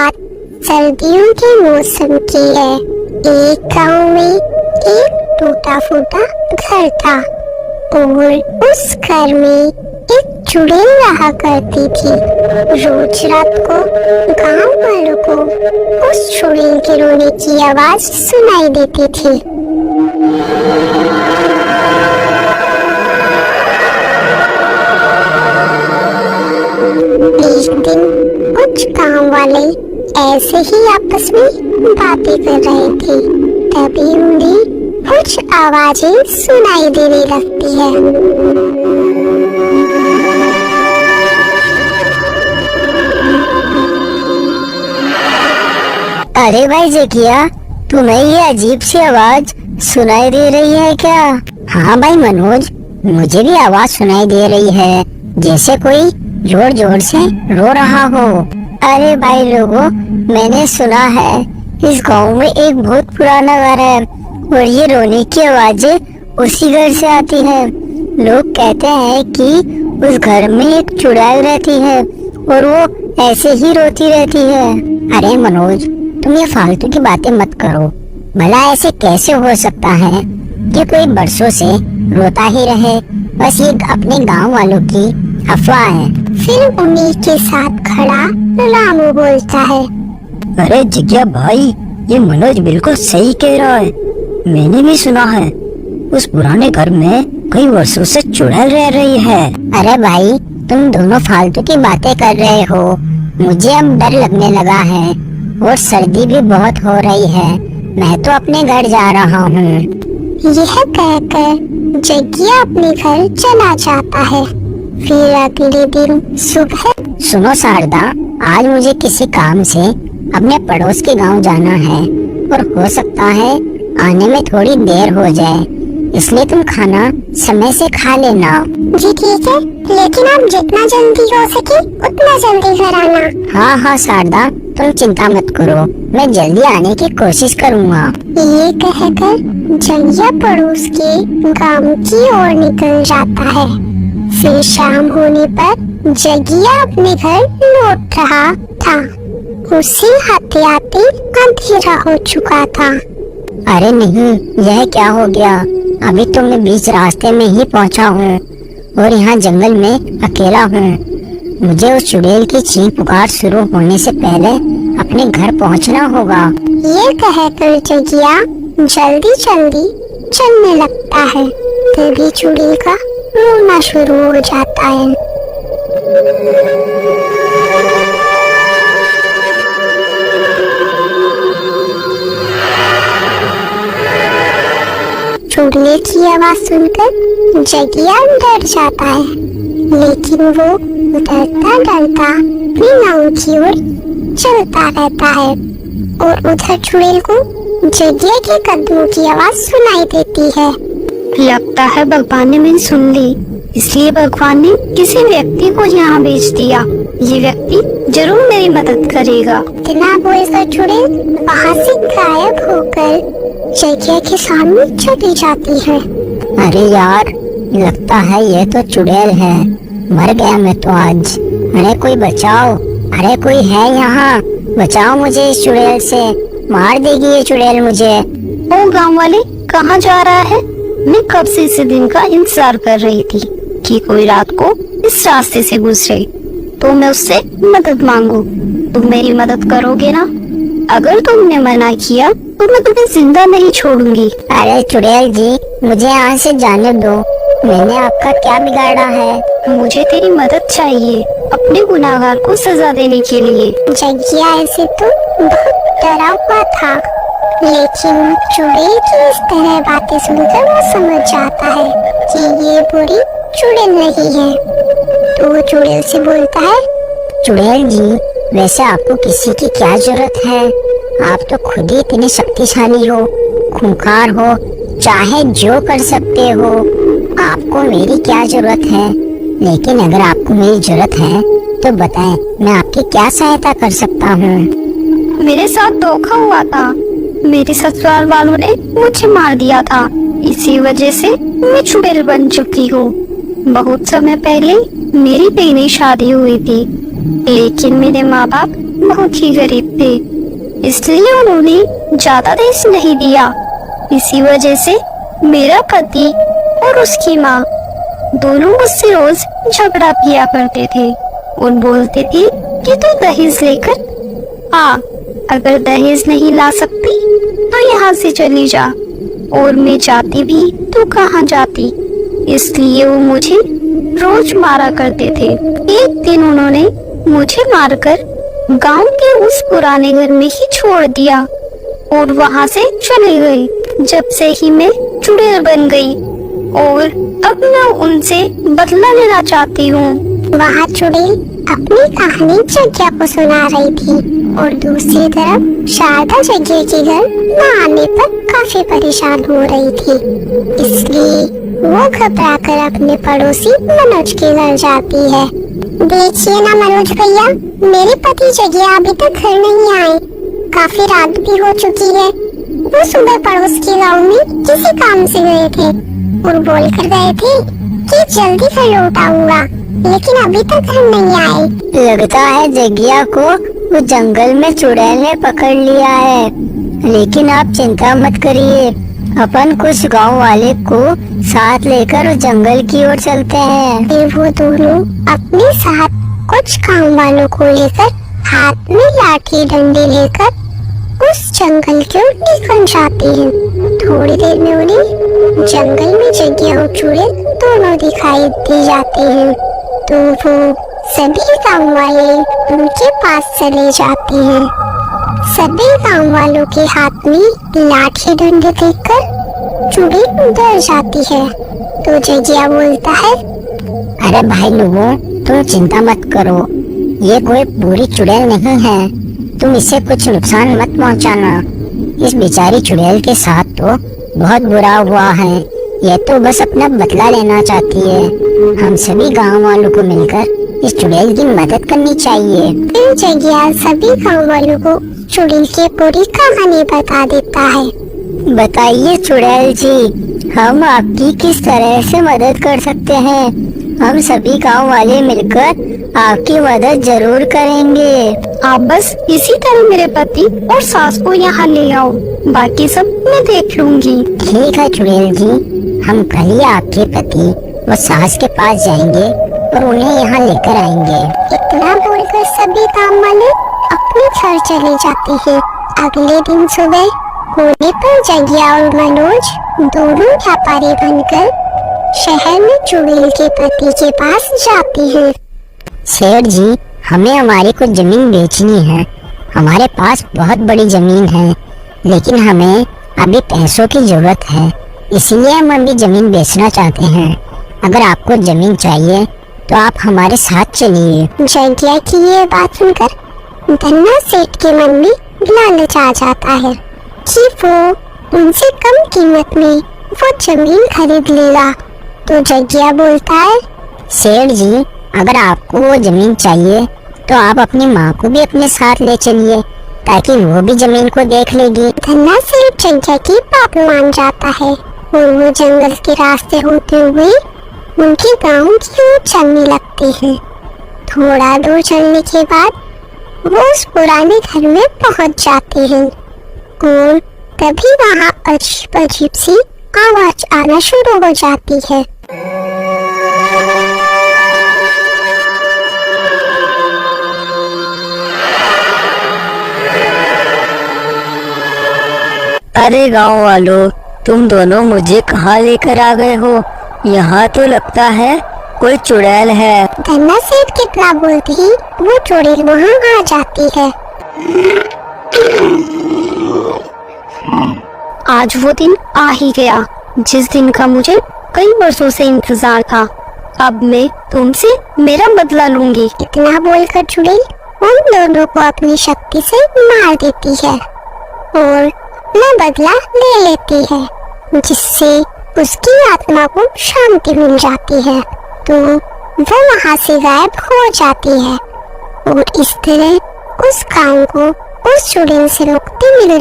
बात सर्दियों के मौसम की है। एक गांव में एक टूटा फूटा घर था और उस घर में एक चुड़ैल रहा करती थी। रोज रात को गांव वालों को उस चुड़ैल के रोने की आवाज सुनाई देती थी। एक दिन कुछ गांव वाले ऐसे ही आपस में बातें कर रहे थे, तभी उन्हें कुछ आवाजें सुनाई देने लगती है। अरे भाई जकिया, तुम्हें ये अजीब सी आवाज सुनाई दे रही है क्या? हाँ भाई मनोज, मुझे भी आवाज सुनाई दे रही है, जैसे कोई जोर जोर से रो रहा हो। अरे भाई लोगों, मैंने सुना है इस गांव में एक बहुत पुराना घर है और ये रोने की आवाजें उसी घर से आती है। लोग कहते हैं कि उस घर में एक चुड़ैल रहती है और वो ऐसे ही रोती रहती है। अरे मनोज, तुम ये फालतू की बातें मत करो। भला ऐसे कैसे हो सकता है कि कोई बरसों से रोता ही रहे? बस ये अपने गांव वालों की अफवाह है। फिर उन्हीं के साथ खड़ा रामू बोलता है, अरे जिज्ञा भाई, ये मनोज बिल्कुल सही कह रहा है। मैंने भी सुना है उस पुराने घर में कई वर्षों से चुड़ैल रह रही है। अरे भाई, तुम दोनों फालतू की बातें कर रहे हो। मुझे अब डर लगने लगा है और सर्दी भी बहुत हो रही है। मैं तो अपने घर जा रहा हूँ। यह कहकर जग्गिया अपने घर चला जाता है। फिर अगले दिन सुबह, सुनो शारदा, आज मुझे किसी काम से अपने पड़ोस के गांव जाना है और हो सकता है आने में थोड़ी देर हो जाए, इसलिए तुम खाना समय से खा लेना। जी ठीक है, लेकिन आप जितना जल्दी हो सके उतना जल्दी घर आना। हाँ हाँ शारदा, तुम चिंता मत करो, मैं जल्दी आने की कोशिश करूँगा। ये कहकर जग्गिया पड़ोस के गांव की ओर निकल जाता है। फिर शाम होने पर जग्गिया अपने घर लौट रहा था। उसे आते आते अंधेरा हो चुका था। अरे नहीं, यह क्या हो गया? अभी तो मैं बीच रास्ते में ही पहुंचा हूँ और यहाँ जंगल में अकेला हूँ। मुझे उस चुड़ैल की चीख पुकार शुरू होने से पहले अपने घर पहुँचना होगा। ये कहकर जग्गिया जल्दी जल्दी चलने लगता है। तभी चुड़ैल का रोना शुरू हो जाता है। चुड़ैल की आवाज सुनकर जग्गिया डर जाता है, लेकिन वो डरता डरता अपने गांव की ओर चलता रहता है और उधर चुड़ैल को जग्गिया के कदमों की आवाज सुनाई देती है। लगता है भगवान ने मैंने सुन ली, इसलिए भगवान ने किसी व्यक्ति को यहाँ भेज दिया। ये व्यक्ति जरूर मेरी मदद करेगा। इतना बोलकर चुड़ैल वहाँ से गायब होकर जग्गिया के सामने चली जाती है। अरे यार, लगता है ये तो चुड़ैल है। मर गया मैं तो आज। अरे कोई बचाओ, अरे कोई है यहाँ, बचाओ मुझे इस चुड़ैल से। मार देगी ये चुड़ैल मुझे। ओ गांव वाले, कहाँ जा रहा है? मैं कब से इस दिन का इंतजार कर रही थी कि कोई रात को इस रास्ते से गुजरे तो मैं उससे मदद मांगू। तुम मेरी मदद करोगे ना? अगर तुमने मना किया तो मैं तुम्हें जिंदा नहीं छोड़ूंगी। अरे चुड़ैल जी, मुझे यहाँ से जाने दो। मैंने आपका क्या बिगाड़ा है? मुझे तेरी मदद चाहिए अपने गुनाहगार को सजा देने के लिए। जग्गिया ऐसे तो बहुत डरा हुआ था, लेकिन चुड़ैल की इस तरह बातें सुनकर वो समझ जाता है कि ये बुरी चुड़ैल नहीं है। तो वो चुड़ैल से बोलता है, चुड़ैल जी, वैसे आपको किसी की क्या जरूरत है? आप तो खुद ही इतने शक्तिशाली हो, खूंखार हो, चाहे जो कर सकते हो। आपको मेरी क्या जरूरत है? लेकिन अगर आपको मेरी जरूरत है तो बताएं, मैं आपकी क्या सहायता कर सकता हूँ? मेरे साथ धोखा हुआ था। मेरे ससुराल वालों ने मुझे मार दिया था, इसी वजह से मैं चुड़ैल बन चुकी हूँ। बहुत समय पहले मेरी पहली शादी हुई थी, लेकिन मेरे माँ बाप बहुत ही गरीब थे, इसलिए उन्होंने ज्यादा दहेज नहीं दिया। इसी वजह से मेरा पति और उसकी माँ दोनों मुझसे रोज झगड़ा किया करते थे और बोलते थे कि तू दहेज लेकर आ, अगर दहेज नहीं ला सकती तो यहाँ से चली जा, और मैं जाती भी तो कहाँ जाती, इसलिए वो मुझे रोज मारा करते थे। एक दिन उन्होंने मुझे मारकर गांव के उस पुराने घर में ही छोड़ दिया और वहां से चले गए। जब से ही मैं चुड़ैल बन गई और अब मैं उनसे बदला लेना चाहती हूँ। वहाँ चुड़ैल अपनी कहानी जग्या को सुना रही थी और दूसरी तरफ शारदा जग्या के घर न आने पर काफी परेशान हो रही थी, इसलिए वो घबराकर अपने पड़ोसी मनोज के घर जाती है। देखिए ना मनोज भैया, मेरे पति जग्या अभी तक घर नहीं आए, काफी रात भी हो चुकी है। वो सुबह पड़ोस के गांव में किसी काम से गए थे और बोल कर गए थे कि जल्दी घर लौट आऊंगा, लेकिन अभी तक घर नहीं आए। लगता है जग्या को वो जंगल में चुड़ैल ने पकड़ लिया है, लेकिन आप चिंता मत करिए, अपन कुछ गांव वाले को साथ लेकर उस जंगल की ओर चलते हैं। फिर वो दोनों अपने साथ कुछ गांव वालों को लेकर हाथ में लाठी डंडे लेकर उस जंगल की ओर निकल जाते हैं। थोड़ी देर में उन्हें जंगल में जग्या और चुड़ैल दोनों दिखाई दे जाते हैं, तो वो सभी गांव वाले उनके पास चले जाते हैं। सभी गांव वालों के हाथ में लाठी डंडे देखकर चुड़ैल डर जाती है, तो जग्या बोलता है, अरे भाई लोगों, तुम चिंता मत करो, ये कोई बुरी चुड़ैल नहीं है, तुम इसे कुछ नुकसान मत पहुंचाना। इस बेचारी चुड़ैल के साथ तो बहुत बुरा हुआ है, ये तो बस अपना बदला लेना चाहती है। हम सभी गांव वालों को मिलकर इस चुड़ैल की मदद करनी चाहिए। फिर जग्या सभी गांव वालों को चुड़ैल की पूरी कहानी बता देता है। बताइए चुड़ैल जी, हम आपकी किस तरह से मदद कर सकते हैं? हम सभी गांव वाले मिलकर आपकी मदद जरूर करेंगे। आप बस इसी तरह मेरे पति और सास को यहाँ ले आओ, बाकी सब मैं देख लूंगी। ठीक है चुड़ैल जी, हम कल ही आपके पति और सास के पास जाएंगे और उन्हें यहाँ लेकर आएंगे। इतना बोलकर सभी गांव वाले अपने घर चले जाते हैं। अगले दिन सुबह होने पर जग्या और मनोज दोनों व्यापारी बनकर शहर में चुड़ैल के पति के पास जाते हैं। सेठ जी, हमें हमारी कुछ जमीन बेचनी है। हमारे पास बहुत बड़ी जमीन है, लेकिन हमें अभी पैसों की जरूरत है, इसलिए हम अभी जमीन बेचना चाहते हैं। अगर आपको जमीन चाहिए तो आप हमारे साथ चलिए। जग्या की ये बात सुनकर धन्ना सेठ के मन में लालच आ जाता है कि वो उनसे कम कीमत में वो जमीन खरीद लेगा, तो जग्या बोलता है, सेठ जी, अगर आपको वो जमीन चाहिए तो आप अपनी माँ को भी अपने साथ ले चलिए, ताकि वो भी जमीन को देख लेगी। धन्ना सेठ जग्या की बात मान जाता है और वो जंगल के रास्ते होते हुए उनके गांव की ओर चलने लगते हैं। थोड़ा दूर चलने के बाद वो उस पुराने घर में पहुंच जाते हैं और तभी वहाँ अजीब अजीब सी आवाज आना शुरू हो जाती है। अरे गांव वालों, तुम दोनों मुझे कहाँ लेकर आ गए हो? यहाँ तो लगता है कोई चुड़ैल है। धन्ना सेठ कितना बोलते ही वो चुड़ैल वहाँ आ जाती है। आज वो दिन आ ही गया जिस दिन का मुझे कई वर्षों से इंतजार था। अब मैं तुमसे मेरा बदला लूंगी। इतना बोलकर चुड़ैल उन दोनों को अपनी शक्ति से मार देती है और अपना बदला ले लेती है, जिससे उसकी आत्मा को शांति मिल जाती है। तो वो वहाँ से गायब हो जाती है और इस तरह उस गांव को उस चुड़ैल से मुक्ति मिल जाती है।